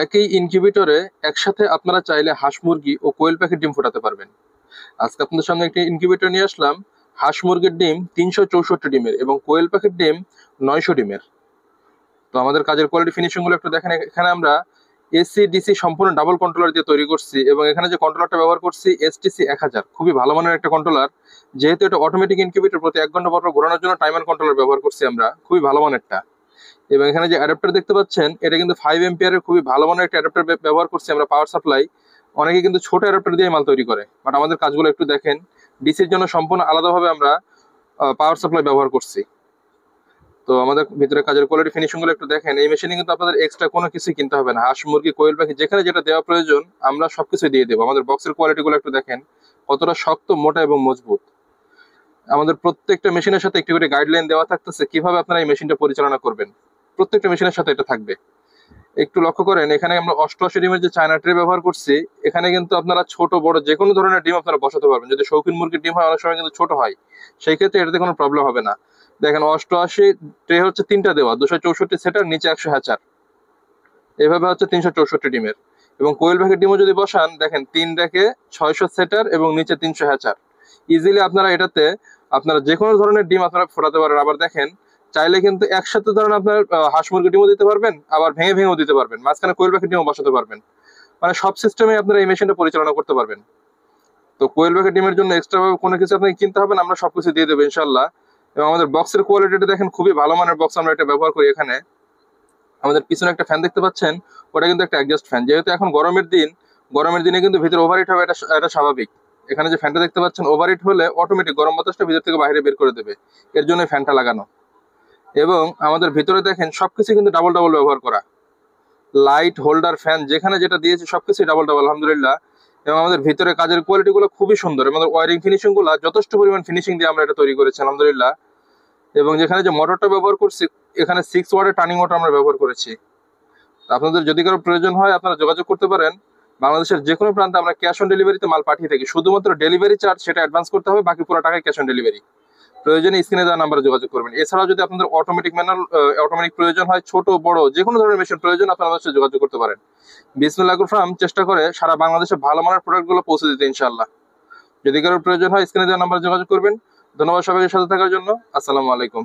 একই ইনকিউবেটরে একসাথে আপনারা চাইলে হাঁস মুরগি ও কোয়েল পাখির ডিম ফোটাতে পারবেন। আজকে আপনাদের সামনে একটি ইনকিউবেটর নিয়ে আসলাম। হাঁস মুরগির ডিম 364 ডিমের এবং কোয়েল পাখির ডিম 900 ডিমের। তো আমাদের কাজের কোয়ালিটি ফিনিশিং গুলো একটু দেখেন। এখানে আমরা এসি ডিসি সম্পূর্ণ ডাবল কন্ট্রোলার দিয়ে তৈরি করছি এবং এখানে যে কন্ট্রোলারটা ব্যবহার করছি এসটিসি 1000, খুবই ভালো মানের একটা কন্ট্রোলার। যেহেতু এটা অটোমেটিক ইনকিউবেটর, প্রতি 1 ঘন্টা পর পর ঘোরানোর জন্য টাইমার কন্ট্রোলার ব্যবহার করছি আমরা, খুবই ভালো মানেরটা। এবং এখানে যে অ্যাডাপ্টার দেখতে পাচ্ছেন, এটা কিন্তু 5 এম্পিয়ারের খুবই ভালো মানের একটা অ্যাডাপ্টার ব্যবহার করছি আমরা, পাওয়ার সাপ্লাই। অনেকে কিন্তু ছোট অ্যাডাপ্টার দিয়ে মাল তৈরি করে, বাট আমাদের কাজগুলো একটু দেখেন। ডিসির জন্য সম্পূর্ণ আলাদাভাবে আমরা পাওয়ার সাপ্লাই ব্যবহার করছি। তো আমাদের ভিতরে কাজের কোয়ালিটি ফিনিশিং গুলো একটু দেখেন। এই মেশিনে কিন্তু আপনাদের এক্সট্রা কোনো কিছুই কিনতে হবে না। হাঁস মুরগি কোয়েল পাখি যেখানে যেটা দেওয়া প্রয়োজন আমরা সবকিছু দিয়ে দেবো। আমাদের বক্সের কোয়ালিটি গুলো একটু দেখেন, কতটা শক্ত, মোটা এবং মজবুত। আমাদের প্রত্যেকটা মেশিনের সাথে একটি করে গাইডলাইন দেওয়া থাকতেছে কিভাবে আপনারা এই মেশিনটা পরিচালনা করবেন। প্রত্যেকটা মেশিনের সাথে এটা থাকবে। একটু লক্ষ্য করেন, এখানে আমরা 88 ডিমের যে চায়না ট্রে ব্যবহার করছি। এখানে কিন্তু আপনারা ছোট বড় যে কোনো ধরনের ডিম আপনারা বসাতে পারবেন। যদি শৌখিন মুরগির ডিম হয়, অনেক সময় কিন্তু ছোট হয়, সেই ক্ষেত্রে এটাতে কোনো প্রবলেম হবে না। দেখেন, 88 ট্রে হচ্ছে 3টা দেওয়া, 264 সেটার, নিচে 100 হ্যাচার। এভাবে হচ্ছে 364 ডিমের। এবং কোয়েল পাখির ডিমও যদি বসান, দেখেন 3 রেখে 600 সেটার এবং নিচে 300 হ্যাচার। ইজিলি আপনারা এটাতে আপনারা যে কোনো ধরনের ডিম আপনারা ফোটাতে পারেন। আবার দেখেন, চাইলে কিন্তু একসাথে ধরেন আপনার হাঁস মুরগি ডিমও দিতে পারবেন, আবার ভেঙে ভেঙেও দিতে পারবেন, মাঝখানে কোয়েল পাখির ডিমও বসাতে পারবেন। মানে সব সিস্টেমে আপনারা এই মেশিনটা পরিচালনা করতে পারবেন। তো কোয়েল পাখির ডিমের জন্য এক্সট্রা ভাবে কোনো কিছু আপনাকে কিনতে হবে না, আমরা সবকিছু দিয়ে দেবো ইনশাল্লাহ। এবং আমাদের বক্সের কোয়ালিটিটা দেখেন, খুবই ভালো মানের বক্স আমরা এটা ব্যবহার করি। এখানে আমাদের পিছনে একটা ফ্যান দেখতে পাচ্ছেন, ওটা কিন্তু একটা অ্যাডজাস্ট ফ্যান। যেহেতু এখন গরমের দিন, গরমের দিনে কিন্তু ভিতরে ওভারহিট হবে, এটা স্বাভাবিক। এখানে যে ফ্যানটা দেখতে পাচ্ছেন, ওভারহিট হলে অটোমেটিক গরম বাতাসটা ভিতর থেকে বাইরে বের করে দেবে, এর জন্য ফ্যানটা লাগানো। এবং আমাদের ভিতরে দেখেন সবকিছু কিন্তু ডাবল ডাবল ব্যবহার করা। লাইট, হোল্ডার, ফ্যান যেখানে যেটা দিয়েছে সবকিছু ডাবল ডাবল, আলহামদুলিল্লাহ। এবং আমাদের ভিতরে কাজের কোয়ালিটি গুলো খুবই সুন্দর। আমাদের ওয়ারিং ফিনিশিং গুলো যথেষ্ট পরিমাণ ফিনিশিং দিয়ে আমরা এটা তৈরি করেছি, আলহামদুলিল্লাহ। এবং যেখানে যে মোটরটা ব্যবহার করছি, এখানে 6 ওয়াটের টার্নিং মোটর আমরা ব্যবহার করেছি। আপনাদের যদি কারো প্রয়োজন হয় আপনারা যোগাযোগ করতে পারেন। বাংলাদেশের যে কোনো প্রান্তে আমরা ক্যাশ অন ডেলিভারিতে মাল পাঠিয়ে থাকি। শুধুমাত্র ডেলিভারি চার্জ সেটা অ্যাডভান্স করতে হবে, বাকি পুরো টাকায় ক্যাশ অন ডেলিভারি। প্রয়োজনে স্ক্রিনে দেওয়া নাম্বারে যোগাযোগ করবেন। এছাড়াও যদি আপনাদের অটোমেটিক প্রয়োজন হয়, ছোট বড় যে কোনো ধরনের মেশিন প্রয়োজন, আপনারা আমাদের সাথে যোগাযোগ করতে পারেন। বিসমিল্লাহ এগ্রো ফার্ম চেষ্টা করে সারা বাংলাদেশে ভালো মানের প্রোডাক্টগুলো পৌঁছে দিতে ইনশাআল্লাহ। যদি কারো প্রয়োজন হয় স্ক্রিনে দেওয়া নাম্বারে যোগাযোগ করবেন। ধন্যবাদ সবাইকে সাথে থাকার জন্য। আসসালামু আলাইকুম।